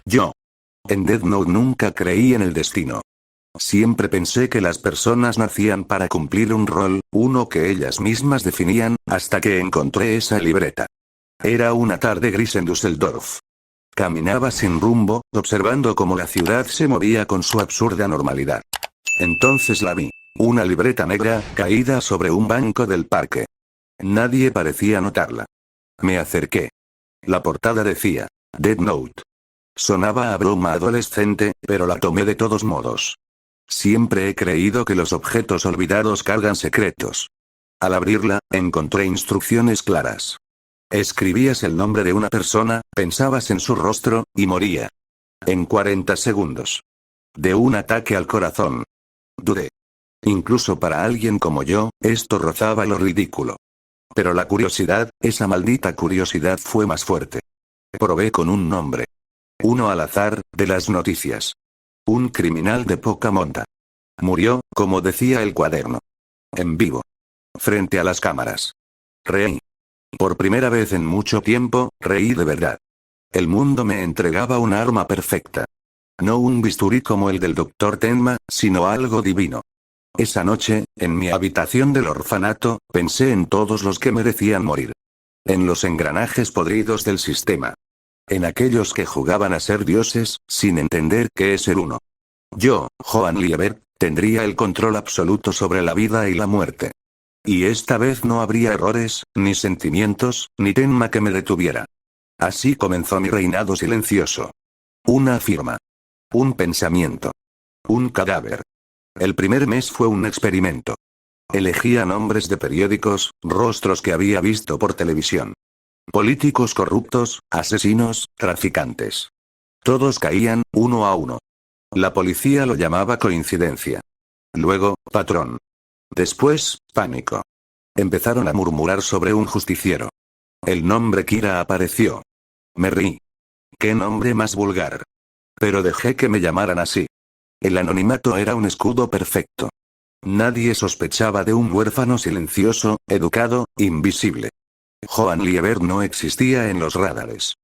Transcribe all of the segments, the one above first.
Yo. En Death Note nunca creí en el destino. Siempre pensé que las personas nacían para cumplir un rol, uno que ellas mismas definían, hasta que encontré esa libreta. Era una tarde gris en Düsseldorf. Caminaba sin rumbo, observando cómo la ciudad se movía con su absurda normalidad. Entonces la vi. Una libreta negra, caída sobre un banco del parque. Nadie parecía notarla. Me acerqué. La portada decía, Death Note. Sonaba a broma adolescente, pero la tomé de todos modos. Siempre he creído que los objetos olvidados cargan secretos. Al abrirla, encontré instrucciones claras. Escribías el nombre de una persona, pensabas en su rostro, y moría. En 40 segundos. De un ataque al corazón. Dudé. Incluso para alguien como yo, esto rozaba lo ridículo. Pero la curiosidad, esa maldita curiosidad fue más fuerte. Probé con un nombre. Uno al azar, de las noticias. Un criminal de poca monta. Murió, como decía el cuaderno. En vivo. Frente a las cámaras. Reí. Por primera vez en mucho tiempo, reí de verdad. El mundo me entregaba un arma perfecta. No un bisturí como el del Dr. Tenma, sino algo divino. Esa noche, en mi habitación del orfanato, pensé en todos los que merecían morir. En los engranajes podridos del sistema. En aquellos que jugaban a ser dioses, sin entender qué es ser uno. Yo, Johann Liebert, tendría el control absoluto sobre la vida y la muerte. Y esta vez no habría errores, ni sentimientos, ni Tenma que me detuviera. Así comenzó mi reinado silencioso. Una firma. Un pensamiento. Un cadáver. El primer mes fue un experimento. Elegía nombres de periódicos, rostros que había visto por televisión. Políticos corruptos, asesinos, traficantes. Todos caían, uno a uno. La policía lo llamaba coincidencia. Luego, patrón. Después, pánico. Empezaron a murmurar sobre un justiciero. El nombre Kira apareció. Me reí. ¡Qué nombre más vulgar! Pero dejé que me llamaran así. El anonimato era un escudo perfecto. Nadie sospechaba de un huérfano silencioso, educado, invisible. Johann Liebert no existía en los radares.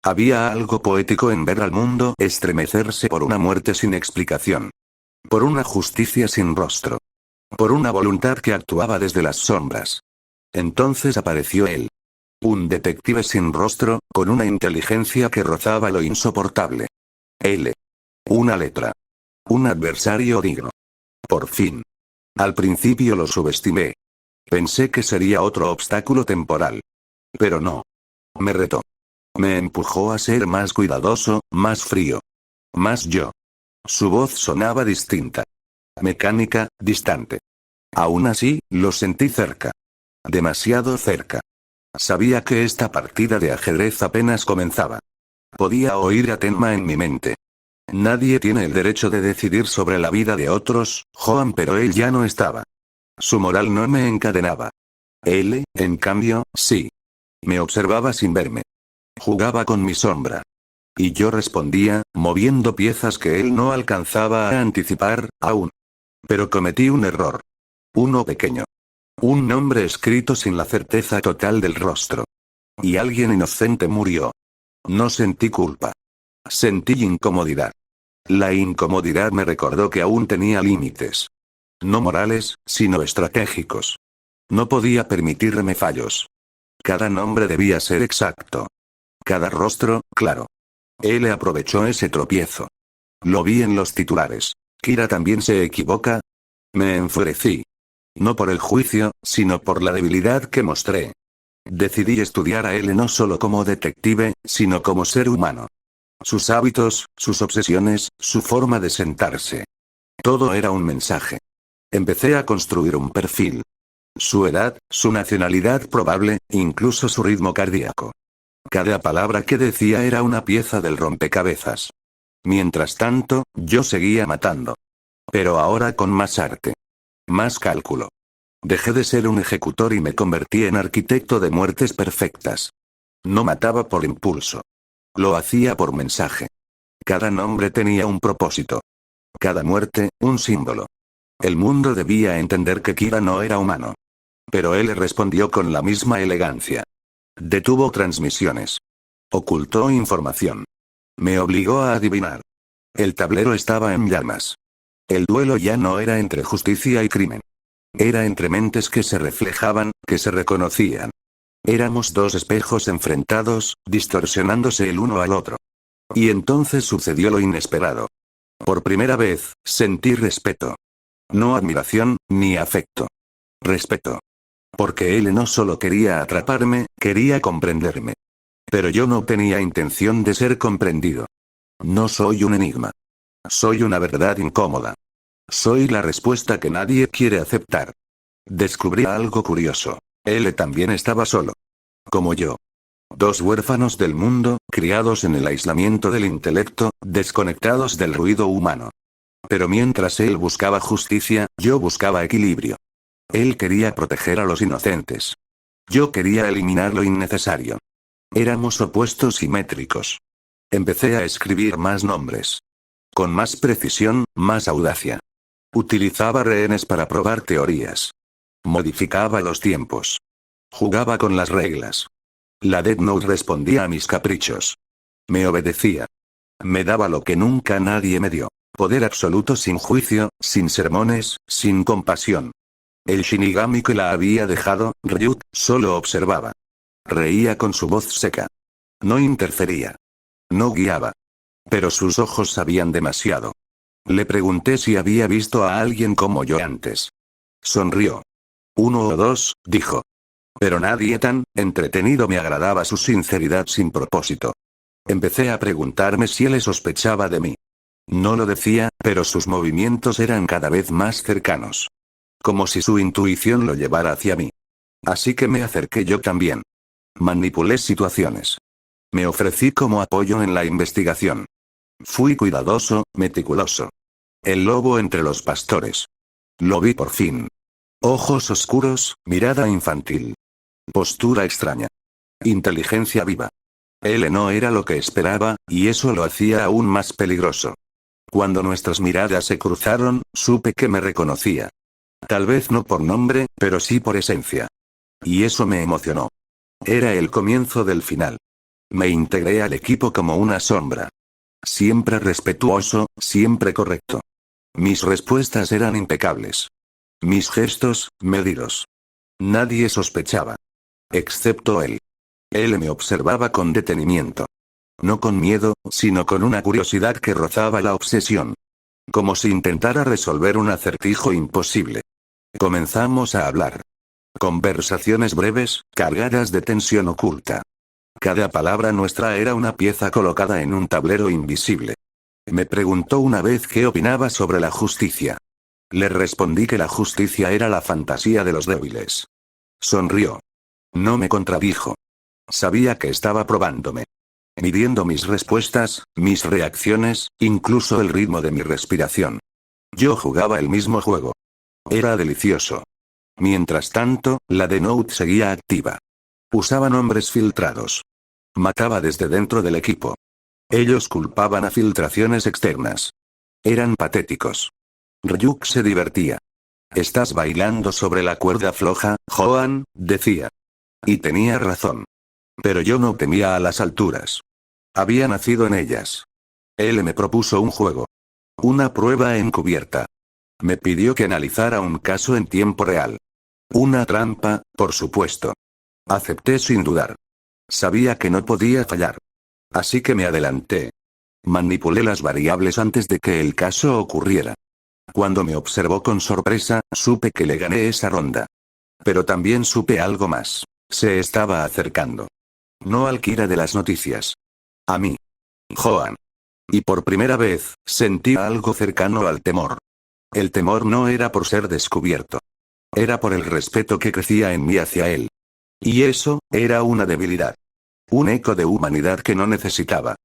Había algo poético en ver al mundo estremecerse por una muerte sin explicación. Por una justicia sin rostro. Por una voluntad que actuaba desde las sombras. Entonces apareció él. Un detective sin rostro, con una inteligencia que rozaba lo insoportable. L. Una letra. Un adversario digno. Por fin. Al principio lo subestimé. Pensé que sería otro obstáculo temporal. Pero no. Me retó. Me empujó a ser más cuidadoso, más frío. Más yo. Su voz sonaba distinta. Mecánica, distante. Aún así, lo sentí cerca. Demasiado cerca. Sabía que esta partida de ajedrez apenas comenzaba. Podía oír a Tenma en mi mente. Nadie tiene el derecho de decidir sobre la vida de otros, Johann, pero él ya no estaba. Su moral no me encadenaba. Él, en cambio, sí. Me observaba sin verme. Jugaba con mi sombra. Y yo respondía, moviendo piezas que él no alcanzaba a anticipar, aún. Pero cometí un error. Uno pequeño. Un nombre escrito sin la certeza total del rostro. Y alguien inocente murió. No sentí culpa. Sentí incomodidad. La incomodidad me recordó que aún tenía límites. No morales, sino estratégicos. No podía permitirme fallos. Cada nombre debía ser exacto. Cada rostro, claro. Él aprovechó ese tropiezo. Lo vi en los titulares. ¿Kira también se equivoca? Me enfurecí. No por el juicio, sino por la debilidad que mostré. Decidí estudiar a él no solo como detective, sino como ser humano. Sus hábitos, sus obsesiones, su forma de sentarse. Todo era un mensaje. Empecé a construir un perfil. Su edad, su nacionalidad probable, incluso su ritmo cardíaco. Cada palabra que decía era una pieza del rompecabezas. Mientras tanto, yo seguía matando. Pero ahora con más arte. Más cálculo. Dejé de ser un ejecutor y me convertí en arquitecto de muertes perfectas. No mataba por impulso. Lo hacía por mensaje. Cada nombre tenía un propósito. Cada muerte, un símbolo. El mundo debía entender que Kira no era humano. Pero él respondió con la misma elegancia. Detuvo transmisiones. Ocultó información. Me obligó a adivinar. El tablero estaba en llamas. El duelo ya no era entre justicia y crimen. Era entre mentes que se reflejaban, que se reconocían. Éramos dos espejos enfrentados, distorsionándose el uno al otro. Y entonces sucedió lo inesperado. Por primera vez, sentí respeto. No admiración, ni afecto. Respeto. Porque él no solo quería atraparme, quería comprenderme. Pero yo no tenía intención de ser comprendido. No soy un enigma. Soy una verdad incómoda. Soy la respuesta que nadie quiere aceptar. Descubrí algo curioso. Él también estaba solo. Como yo. Dos huérfanos del mundo, criados en el aislamiento del intelecto, desconectados del ruido humano. Pero mientras él buscaba justicia, yo buscaba equilibrio. Él quería proteger a los inocentes. Yo quería eliminar lo innecesario. Éramos opuestos simétricos. Empecé a escribir más nombres. Con más precisión, más audacia. Utilizaba rehenes para probar teorías. Modificaba los tiempos. Jugaba con las reglas. La Death Note respondía a mis caprichos. Me obedecía. Me daba lo que nunca nadie me dio. Poder absoluto sin juicio, sin sermones, sin compasión. El Shinigami que la había dejado, Ryuk, solo observaba. Reía con su voz seca. No interfería. No guiaba. Pero sus ojos sabían demasiado. Le pregunté si había visto a alguien como yo antes. Sonrió. Uno o dos, dijo. Pero nadie tan entretenido. Me agradaba su sinceridad sin propósito. Empecé a preguntarme si él sospechaba de mí. No lo decía, pero sus movimientos eran cada vez más cercanos. Como si su intuición lo llevara hacia mí. Así que me acerqué yo también. Manipulé situaciones. Me ofrecí como apoyo en la investigación. Fui cuidadoso, meticuloso. El lobo entre los pastores. Lo vi por fin. Ojos oscuros, mirada infantil. Postura extraña. Inteligencia viva. Él no era lo que esperaba, y eso lo hacía aún más peligroso. Cuando nuestras miradas se cruzaron, supe que me reconocía. Tal vez no por nombre, pero sí por esencia. Y eso me emocionó. Era el comienzo del final. Me integré al equipo como una sombra. Siempre respetuoso, siempre correcto. Mis respuestas eran impecables. Mis gestos, medidos. Nadie sospechaba. Excepto él. Él me observaba con detenimiento. No con miedo, sino con una curiosidad que rozaba la obsesión. Como si intentara resolver un acertijo imposible. Comenzamos a hablar. Conversaciones breves, cargadas de tensión oculta. Cada palabra nuestra era una pieza colocada en un tablero invisible. Me preguntó una vez qué opinaba sobre la justicia. Le respondí que la justicia era la fantasía de los débiles. Sonrió. No me contradijo. Sabía que estaba probándome. Midiendo mis respuestas, mis reacciones, incluso el ritmo de mi respiración. Yo jugaba el mismo juego. Era delicioso. Mientras tanto, la Death Note seguía activa. Usaba nombres filtrados. Mataba desde dentro del equipo. Ellos culpaban a filtraciones externas. Eran patéticos. Ryuk se divertía. Estás bailando sobre la cuerda floja, Joan, decía. Y tenía razón. Pero yo no temía a las alturas. Había nacido en ellas. Él me propuso un juego. Una prueba encubierta. Me pidió que analizara un caso en tiempo real. Una trampa, por supuesto. Acepté sin dudar. Sabía que no podía fallar. Así que me adelanté. Manipulé las variables antes de que el caso ocurriera. Cuando me observó con sorpresa, supe que le gané esa ronda. Pero también supe algo más. Se estaba acercando. No al Kira de las noticias. A mí. Joan. Y por primera vez, sentí algo cercano al temor. El temor no era por ser descubierto. Era por el respeto que crecía en mí hacia él. Y eso, era una debilidad. Un eco de humanidad que no necesitaba.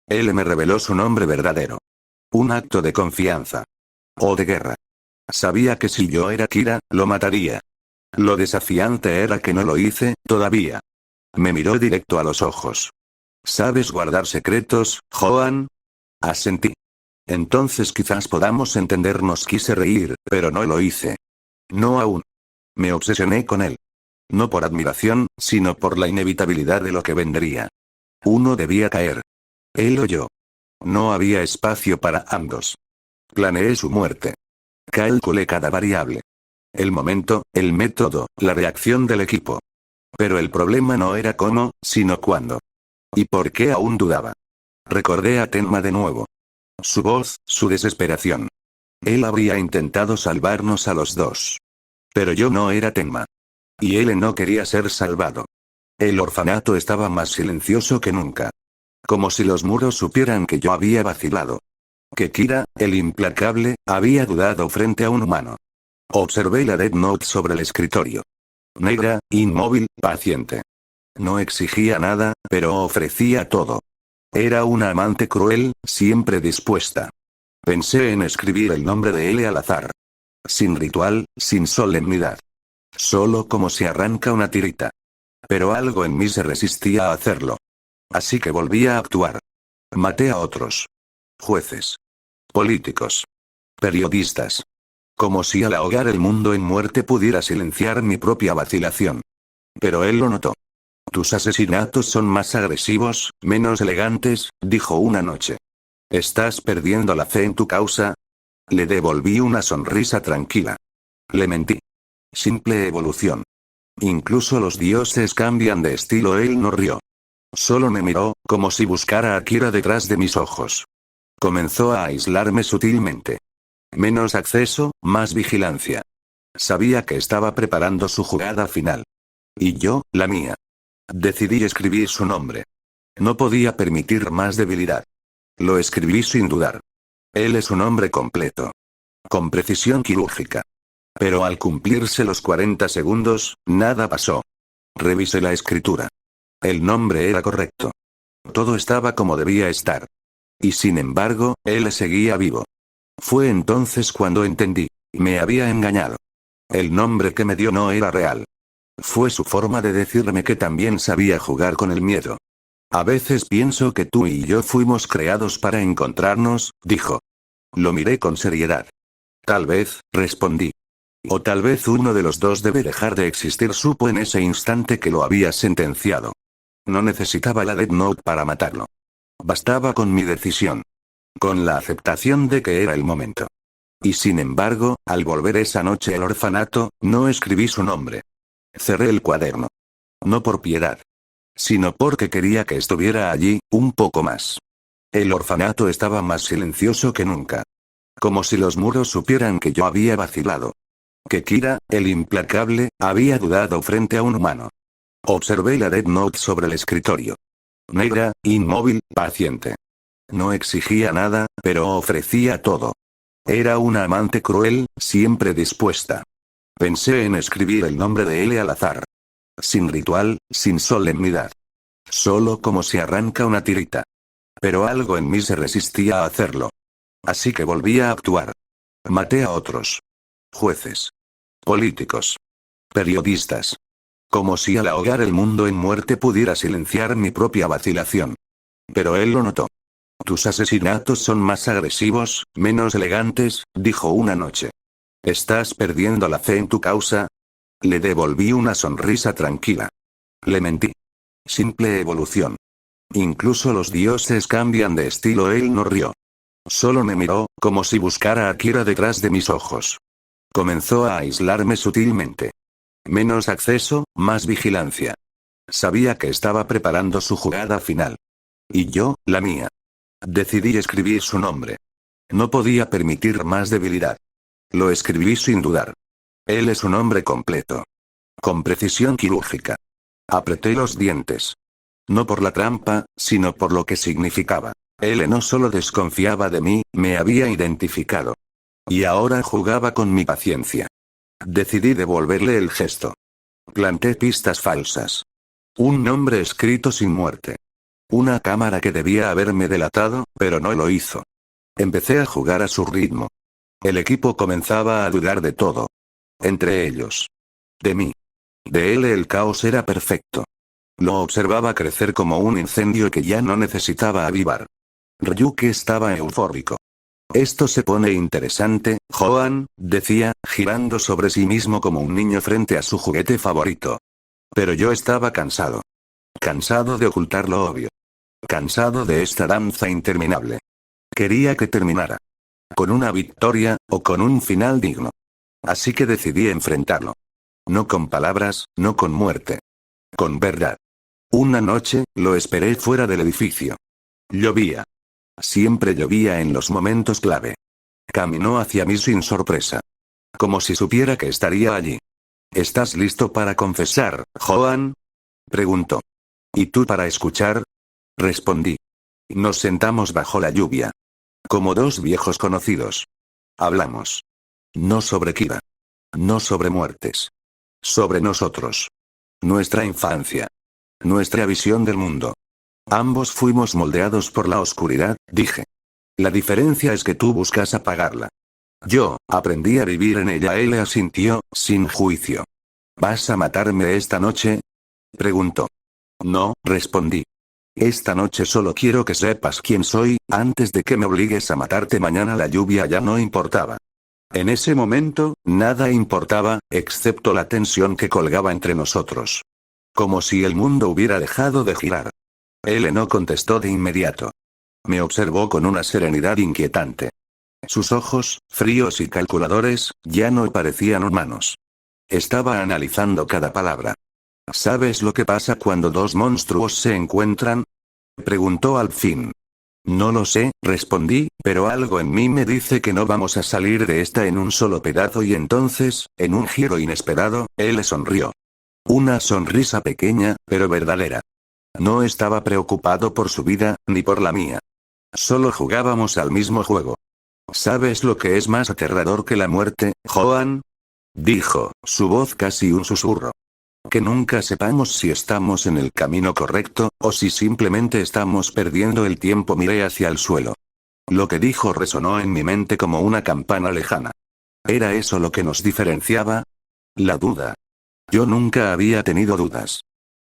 Él me reveló su nombre verdadero. Un acto de confianza. O de guerra. Sabía que si yo era Kira, lo mataría. Lo desafiante era que no lo hice, todavía. Me miró directo a los ojos. ¿Sabes guardar secretos, Joan? Asentí. Entonces quizás podamos entendernos. Quise reír, pero no lo hice. No aún. Me obsesioné con él. No por admiración, sino por la inevitabilidad de lo que vendría. Uno debía caer. Él o yo. No había espacio para ambos. Planeé su muerte. Calculé cada variable. El momento, el método, la reacción del equipo. Pero el problema no era cómo, sino cuándo. ¿Y por qué aún dudaba? Recordé a Tenma de nuevo. Su voz, su desesperación. Él habría intentado salvarnos a los dos. Pero yo no era Tenma. Y él no quería ser salvado. El orfanato estaba más silencioso que nunca. Como si los muros supieran que yo había vacilado. Que Kira, el implacable, había dudado frente a un humano. Observé la Death Note sobre el escritorio. Negra, inmóvil, paciente. No exigía nada, pero ofrecía todo. Era una amante cruel, siempre dispuesta. Pensé en escribir el nombre de L al azar. Sin ritual, sin solemnidad. Solo como se arranca una tirita. Pero algo en mí se resistía a hacerlo. Así que volví a actuar. Maté a otros. Jueces. Políticos. Periodistas. Como si al ahogar el mundo en muerte pudiera silenciar mi propia vacilación. Pero él lo notó. Tus asesinatos son más agresivos, menos elegantes, dijo una noche. ¿Estás perdiendo la fe en tu causa? Le devolví una sonrisa tranquila. Le mentí. Simple evolución. Incluso los dioses cambian de estilo. Él no rió. Solo me miró, como si buscara a Kira detrás de mis ojos. Comenzó a aislarme sutilmente. Menos acceso, más vigilancia. Sabía que estaba preparando su jugada final. Y yo, la mía. Decidí escribir su nombre. No podía permitir más debilidad. Lo escribí sin dudar. Él es un hombre completo. Con precisión quirúrgica. Pero al cumplirse los 40 segundos, nada pasó. Revisé la escritura. El nombre era correcto. Todo estaba como debía estar. Y sin embargo, él seguía vivo. Fue entonces cuando entendí. Me había engañado. El nombre que me dio no era real. Fue su forma de decirme que también sabía jugar con el miedo. A veces pienso que tú y yo fuimos creados para encontrarnos, dijo. Lo miré con seriedad. Tal vez, respondí. O tal vez uno de los dos debe dejar de existir. Supo en ese instante que lo había sentenciado. No necesitaba la Death Note para matarlo. Bastaba con mi decisión. Con la aceptación de que era el momento. Y sin embargo, al volver esa noche al orfanato, no escribí su nombre. Cerré el cuaderno. No por piedad. Sino porque quería que estuviera allí, un poco más. El orfanato estaba más silencioso que nunca. Como si los muros supieran que yo había vacilado. Que Kira, el implacable, había dudado frente a un humano. Observé la Death Note sobre el escritorio. Negra, inmóvil, paciente. No exigía nada, pero ofrecía todo. Era una amante cruel, siempre dispuesta. Pensé en escribir el nombre de L al azar. Sin ritual, sin solemnidad. Solo como se arranca una tirita. Pero algo en mí se resistía a hacerlo. Así que volví a actuar. Maté a otros. Jueces. Políticos. Periodistas. Como si al ahogar el mundo en muerte pudiera silenciar mi propia vacilación. Pero él lo notó. Tus asesinatos son más agresivos, menos elegantes, dijo una noche. ¿Estás perdiendo la fe en tu causa? Le devolví una sonrisa tranquila. Le mentí. Simple evolución. Incluso los dioses cambian de estilo. Él no rió. Solo me miró, como si buscara a Kira detrás de mis ojos. Comenzó a aislarme sutilmente. Menos acceso, más vigilancia. Sabía que estaba preparando su jugada final. Y yo, la mía. Decidí escribir su nombre. No podía permitir más debilidad. Lo escribí sin dudar. Él es un hombre completo. Con precisión quirúrgica. Apreté los dientes. No por la trampa, sino por lo que significaba. Él no solo desconfiaba de mí, me había identificado. Y ahora jugaba con mi paciencia. Decidí devolverle el gesto. Planté pistas falsas. Un nombre escrito sin muerte. Una cámara que debía haberme delatado, pero no lo hizo. Empecé a jugar a su ritmo. El equipo comenzaba a dudar de todo. Entre ellos. De mí. De él el caos era perfecto. Lo observaba crecer como un incendio que ya no necesitaba avivar. Ryuki estaba eufórico. Esto se pone interesante, Joan, decía, girando sobre sí mismo como un niño frente a su juguete favorito. Pero yo estaba cansado. Cansado de ocultar lo obvio. Cansado de esta danza interminable. Quería que terminara. Con una victoria, o con un final digno. Así que decidí enfrentarlo. No con palabras, no con muerte. Con verdad. Una noche, lo esperé fuera del edificio. Llovía. Siempre llovía en los momentos clave. Caminó hacia mí sin sorpresa. Como si supiera que estaría allí. ¿Estás listo para confesar, Joan? Preguntó. ¿Y tú para escuchar? Respondí. Nos sentamos bajo la lluvia. Como dos viejos conocidos. Hablamos. No sobre Kira. No sobre muertes. Sobre nosotros. Nuestra infancia. Nuestra visión del mundo. Ambos fuimos moldeados por la oscuridad, dije. La diferencia es que tú buscas apagarla. Yo, aprendí a vivir en ella. Él asintió, sin juicio. ¿Vas a matarme esta noche? Preguntó. No, respondí. Esta noche solo quiero que sepas quién soy, antes de que me obligues a matarte mañana. La lluvia ya no importaba. En ese momento, nada importaba, excepto la tensión que colgaba entre nosotros. Como si el mundo hubiera dejado de girar. Él no contestó de inmediato. Me observó con una serenidad inquietante. Sus ojos, fríos y calculadores, ya no parecían humanos. Estaba analizando cada palabra. ¿Sabes lo que pasa cuando dos monstruos se encuentran? Preguntó al fin. No lo sé, respondí, pero algo en mí me dice que no vamos a salir de esta en un solo pedazo. Y entonces, en un giro inesperado, él sonrió. Una sonrisa pequeña, pero verdadera. No estaba preocupado por su vida, ni por la mía. Solo jugábamos al mismo juego. ¿Sabes lo que es más aterrador que la muerte, Joan? Dijo, su voz casi un susurro. Que nunca sepamos si estamos en el camino correcto, o si simplemente estamos perdiendo el tiempo. Miré hacia el suelo. Lo que dijo resonó en mi mente como una campana lejana. ¿Era eso lo que nos diferenciaba? La duda. Yo nunca había tenido dudas.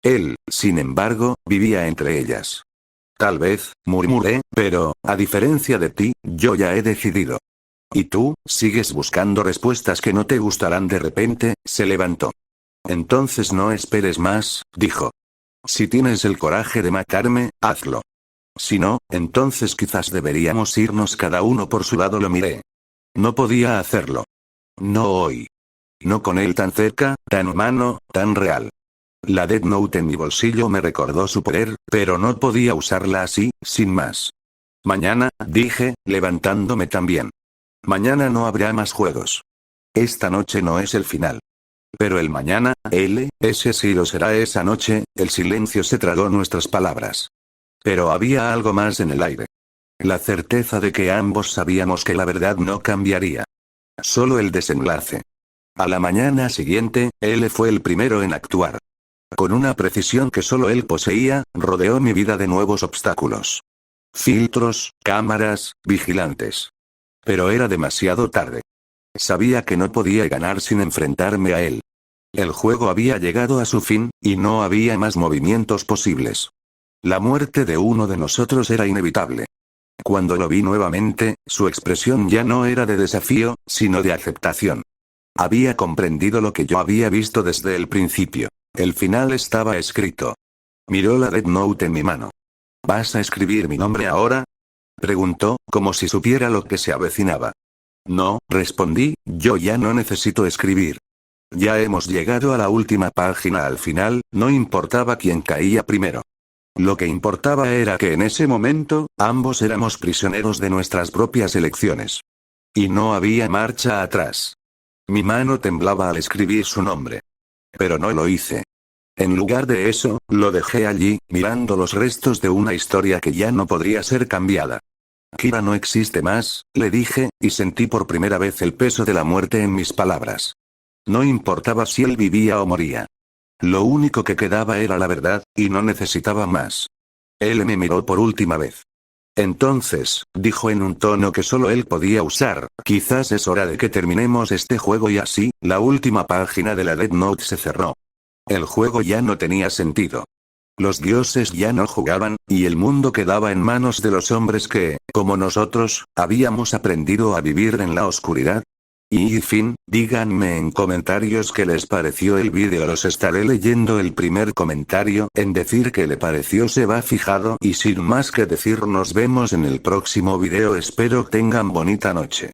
Él, sin embargo, vivía entre ellas. Tal vez, murmuré, pero, a diferencia de ti, yo ya he decidido. ¿Y tú, sigues buscando respuestas que no te gustarán? De repente, se levantó. Entonces no esperes más, dijo. Si tienes el coraje de matarme, hazlo. Si no, entonces quizás deberíamos irnos cada uno por su lado. Lo miré. No podía hacerlo. No hoy. No con él tan cerca, tan humano, tan real. La Death Note en mi bolsillo me recordó su poder, pero no podía usarla así, sin más. Mañana, dije, levantándome también. Mañana no habrá más juegos. Esta noche no es el final. Pero el mañana, ese sí lo será. Esa noche, el silencio se tragó nuestras palabras. Pero había algo más en el aire. La certeza de que ambos sabíamos que la verdad no cambiaría. Solo el desenlace. A la mañana siguiente, él fue el primero en actuar. Con una precisión que solo él poseía, rodeó mi vida de nuevos obstáculos. Filtros, cámaras, vigilantes. Pero era demasiado tarde. Sabía que no podía ganar sin enfrentarme a él. El juego había llegado a su fin, y no había más movimientos posibles. La muerte de uno de nosotros era inevitable. Cuando lo vi nuevamente, su expresión ya no era de desafío, sino de aceptación. Había comprendido lo que yo había visto desde el principio. El final estaba escrito. Miró la Death Note en mi mano. ¿Vas a escribir mi nombre ahora? Preguntó, como si supiera lo que se avecinaba. No, respondí, yo ya no necesito escribir. Ya hemos llegado a la última página. Al final, no importaba quién caía primero. Lo que importaba era que en ese momento, ambos éramos prisioneros de nuestras propias elecciones. Y no había marcha atrás. Mi mano temblaba al escribir su nombre. Pero no lo hice. En lugar de eso, lo dejé allí, mirando los restos de una historia que ya no podría ser cambiada. Kira no existe más, le dije, y sentí por primera vez el peso de la muerte en mis palabras. No importaba si él vivía o moría. Lo único que quedaba era la verdad, y no necesitaba más. Él me miró por última vez. Entonces, dijo en un tono que solo él podía usar, quizás es hora de que terminemos este juego. Y así, la última página de la Death Note se cerró. El juego ya no tenía sentido. Los dioses ya no jugaban, y el mundo quedaba en manos de los hombres que, como nosotros, habíamos aprendido a vivir en la oscuridad. Y fin, díganme en comentarios qué les pareció el vídeo. Los estaré leyendo. El primer comentario en decir que le pareció se va fijado, y sin más que decir nos vemos en el próximo video. Espero tengan bonita noche.